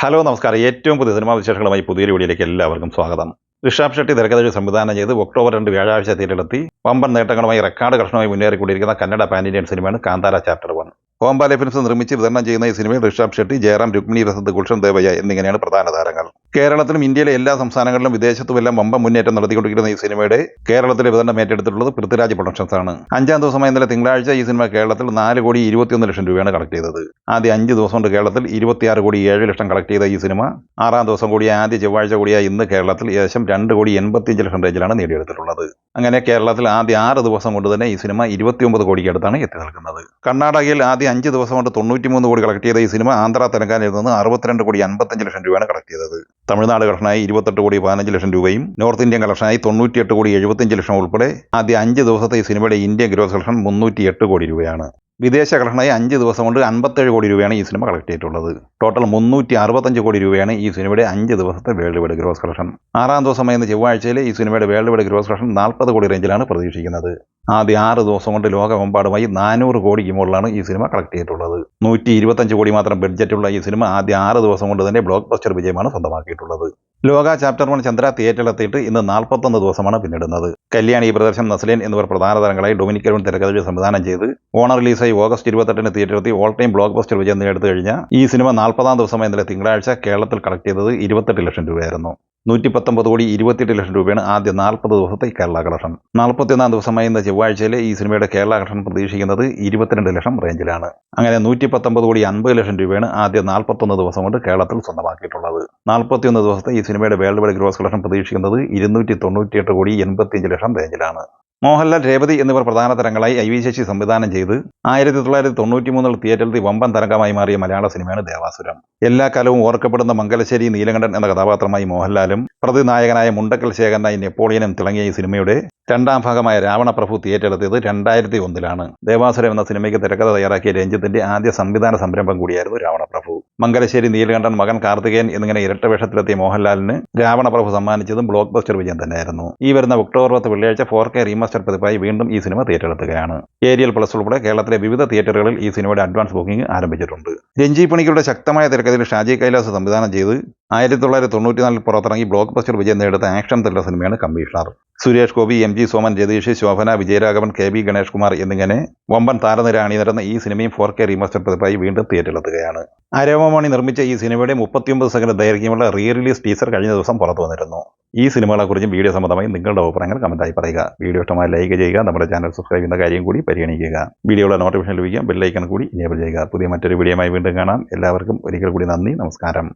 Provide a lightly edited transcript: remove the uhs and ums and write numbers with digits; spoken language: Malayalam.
ഹലോ നമസ്കാരം. ഏറ്റവും പുതിയ സിനിമാ വിശേഷങ്ങളുമായി പുതിയൊരു വീഡിയോയിലേക്ക് എല്ലാവർക്കും സ്വാഗതം. ഋഷഭ് ഷെട്ടി തിരക്കഥ സംവിധാനം ചെയ്ത് ഒക്ടോബർ 2 വ്യാഴാഴ്ച തിയേറ്ററിലെത്തി വമ്പൻ നേട്ടങ്ങളുമായി റെക്കോർഡ് കർഷണമായി മുന്നേറിക്കൊണ്ടിരിക്കുന്ന കന്നഡ പാൻ ഇന്ത്യൻ സിനിമയാണ് കാന്താര ചാപ്റ്റർ 1. ഓംബാലെ ഫിലിംസ് നിർമ്മിച്ച് വിതരണം ചെയ്യുന്ന ഈ സിനിമയിൽ ഋഷഭ് ഷെട്ടി, ജയറാം, രുക്മിണി പ്രസാദ്, ഗുൽഷൻ ദേവയ്യ എന്നിങ്ങനെയാണ് പ്രധാന താരങ്ങൾ. കേരളത്തിലും ഇന്ത്യയിലെ എല്ലാ സംസ്ഥാനങ്ങളിലും വിദേശത്തുമെല്ലാം വമ്പൻ മുന്നേറ്റം നടത്തിക്കൊണ്ടിരിക്കുന്ന ഈ സിനിമയുടെ കേരളത്തിലെ വിതരണം ഏറ്റെടുത്തിട്ടുള്ളത് പൃഥ്വിരാജ് പ്രൊഡക്ഷൻസ് ആണ്. 5-ാം ദിവസമായ ഇന്നലെ തിങ്കളാഴ്ച ഈ സിനിമ കേരളത്തിൽ 4,21,00,000 രൂപയാണ് കളക്ട് ചെയ്തത്. ആദ്യ 5 ദിവസം കൊണ്ട് കേരളത്തിൽ 26,07,00,000 കളക്ട് ചെയ്ത ഈ സിനിമ 6-ാം ദിവസം കൂടിയ ആദ്യ ചൊവ്വാഴ്ച കൂടിയ ഇന്ന് കേരളത്തിൽ ഏകദേശം 2,85,00,000 റേഞ്ചിലാണ് നേടിയെടുത്തിട്ടുള്ളത്. അങ്ങനെ കേരളത്തിൽ ആദ്യ 6 ദിവസം കൊണ്ട് തന്നെ ഈ സിനിമ 29 കോടിക്ക് അടുത്താണ് എത്തി നിൽക്കുന്നത്. കർണാടകയിൽ ആദ്യ 5 ദിവസം കൊണ്ട് 93 കോടി കളക്ട് ചെയ്ത ഈ സിനിമ ആന്ധ്ര, തെലങ്കാനയിൽ നിന്ന് 62,55,00,000 രൂപയാണ് കളക്ട് ചെയ്തത്. തമിഴ്നാട് കളക്ഷനായി 28,15,00,000 രൂപയും നോർത്ത് ഇന്ത്യൻ കളക്ഷനായി 98,75,00,000 ഉൾപ്പെടെ ആദ്യ 5 ദിവസത്തെ ഈ സിനിമയുടെ ഇന്ത്യൻ ഗ്രോസ് കളക്ഷൻ 308 കോടി രൂപയാണ്. വിദേശ കളക്ഷനായി 5 ദിവസം കൊണ്ട് 57 കോടി രൂപയാണ് ഈ സിനിമ കളക്ട് ചെയ്തിട്ടുള്ളത്. ടോട്ടൽ 365 കോടി രൂപയാണ് ഈ സിനിമയുടെ 5 ദിവസത്തെ വേൾഡ് വൈഡ് ഗ്രോസ് കളക്ഷൻ. 6-ാം ദിവസമായ ചൊവ്വാഴ്ചയിലെ ഈ സിനിമയുടെ വേൾഡ് വൈഡ് ഗ്രോസ് കളക്ഷൻ 40 കോടി റേഞ്ചിലാണ് പ്രതീക്ഷിക്കുന്നത്. ആദ്യ 6 ദിവസം കൊണ്ട് ലോകമെമ്പാടുമായി 400 കോടിക്ക് മുകളിലാണ് ഈ സിനിമ കളക്ട് ചെയ്തിട്ടുള്ളത്. 125 കോടി മാത്രം ബഡ്ജറ്റുള്ള ഈ സിനിമ ആദ്യ 6 ദിവസം കൊണ്ട് തന്നെ ബ്ലോക്ക് ബസ്റ്റർ വിജയമാണ് സ്വന്തമാക്കിയിട്ടുള്ളത്. ലോക ചാപ്റ്റർ 1 ചന്ദ്ര തിയേറ്ററിലെത്തിയിട്ട് ഇന്ന് 41 ദിവസമാണ് പിന്നിടുന്നത്. കല്യാണി, പ്രദർശൻ, നസ്ലിൻ എന്നിവർ പ്രധാന താരങ്ങളായി ഡൊമിനിക് എൽവിൻ തിരക്കഥ സംവിധാനം ചെയ്ത് ഓണർ റിലീസായി ഓഗസ്റ്റ് 28 തിയേറ്ററിലെത്തി ഓൾ ടൈം ബ്ലോക്ക് ബസ്റ്റർ വിജയം നേടിയെടുത്തു കഴിഞ്ഞ ഈ സിനിമ 40-ാം ദിവസമായ ഇന്നലെ തിങ്കളാഴ്ച കേരളത്തിൽ കളക്ട് ചെയ്തത് 28 ലക്ഷം രൂപയായിരുന്നു. 119 കോടി 28 ലക്ഷം രൂപയാണ് ആദ്യ 40 ദിവസത്തെ കേരള കളക്ഷൻ. 41-ാം ദിവസമായ ഇന്ന് ചൊവ്വാഴ്ചയിലെ ഈ സിനിമയുടെ കേരള കളക്ഷൻ പ്രതീക്ഷിക്കുന്നത് 22 ലക്ഷം റേഞ്ചിലാണ്. അങ്ങനെ 119 കോടി 50 ലക്ഷം രൂപയാണ് ആദ്യ 41 ദിവസം കൊണ്ട് കേരളത്തിൽ സ്വന്തമാക്കിയിട്ടുള്ളത്. 41 ദിവസത്തെ ഈ സിനിമയുടെ വേൾഡ് വൈഡ് ഗ്രോസ് കളക്ഷൻ പ്രതീക്ഷിക്കുന്നത് 298 കോടി 85 ലക്ഷം റേഞ്ചിലാണ്. മോഹൻലാൽ, രേവതി എന്നിവർ പ്രധാന താരങ്ങളായി ഐ വി ശശി സംവിധാനം ചെയ്ത് 1993 തിയേറ്ററിൽ വമ്പൻ തരംഗമായി മാറിയ മലയാള സിനിമയാണ് ദേവാസുരം. എല്ലാ കാലവും ഓർക്കപ്പെടുന്ന മംഗലശ്ശേരി നീലകണ്ഠൻ എന്ന കഥാപാത്രമായി മോഹൻലാലും പ്രതിനായകനായ മുണ്ടക്കൽ ശേഖരനായി നെപ്പോളിയനും തിളങ്ങിയ ഈ സിനിമയുടെ 2ാം ഭാഗമായ രാവണപ്രഭു തിയേറ്ററിലെത്തിയത് 2001 ദേവാസുരം എന്ന സിനിമയ്ക്ക് തിരക്കഥ തയ്യാറാക്കിയ രഞ്ജിത്തിന്റെ ആദ്യ സംവിധാന സംരംഭം കൂടിയായിരുന്നു രാവണപ്രഭു. മംഗലശ്ശേരി നീലകണ്ഠൻ, മകൻ കാർത്തികേയൻ എന്നിങ്ങനെ ഇരട്ട വേഷത്തിലെത്തിയ മോഹൻലാലിന് രാവണപ്രഭു സമ്മാനിച്ചതും ബ്ലോക്ക് ബസ്റ്റർ വിജയം തന്നെയായിരുന്നു. ഈ വരുന്ന ഒക്ടോബർ 10 വെള്ളിയാഴ്ച 4K റീമാസ്റ്റർ പതിപ്പായി വീണ്ടും ഈ സിനിമ തിയേറ്ററിലെത്തുകയാണ്. ഏരിയൽ പ്ലസ് ഉൾപ്പെടെ കേരളത്തിലെ വിവിധ തിയേറ്ററുകളിൽ ഈ സിനിമയുടെ അഡ്വാൻസ് ബുക്കിംഗ് ആരംഭിച്ചിട്ടുണ്ട്. രഞ്ജി പണിക്കരുടെ ശക്തമായ തിരക്കഥയിൽ ഷാജി കൈലാസ് സംവിധാനം ചെയ്ത് 1994 പുറത്തിറങ്ങി ബ്ലോക്ക് ബസ്റ്റർ വിജയം നേടിയെടുത്ത ആക്ഷൻ ത്രില്ലർ സിനിമയാണ് Commissioner. Suresh Gopi, M G Soman, Ratheesh, Shobhana, Vijayaraghavan, KB Ganesh Kumar എന്നിങ്ങനെ വമ്പൻ താരനിര അണിനിരന്ന ഈ സിനിമയും 4K റീമാസ്റ്റർ പതിപ്പായി വീണ്ടും തിയേറ്ററിലെത്തുകയാണ്. അരോമമണി നിർമ്മിച്ച ഈ സിനിമയുടെ 39 സെക്കൻഡ് ദൈർഘ്യമുള്ള റീ റിലീസ് ടീസർ കഴിഞ്ഞ ദിവസം പുറത്തു വന്നിരുന്നു. ഈ സിനിമകളെക്കുറിച്ചും വീഡിയോ സംബന്ധമായി നിങ്ങളുടെ അഭിപ്രായങ്ങൾ കമന്റായി പറയുക. വീഡിയോ ഇഷ്ടമായി ലൈക്ക് ചെയ്യുക. നമ്മുടെ ചാനൽ സബ്സ്ക്രൈബ് ചെയ്യുന്ന കാര്യം കൂടി പരിഗണിക്കുക. വീഡിയോയുടെ നോട്ടിഫിക്കേഷൻ ലഭിക്കാൻ ബെൽ ഐക്കൺ കൂടി എനേബിൾ ചെയ്യുക. പുതിയ മറ്റൊരു വീഡിയോയുമായി വീണ്ടും കാണാം. എല്ലാവർക്കും ഒരിക്കൽ കൂടി നന്ദി, നമസ്കാരം.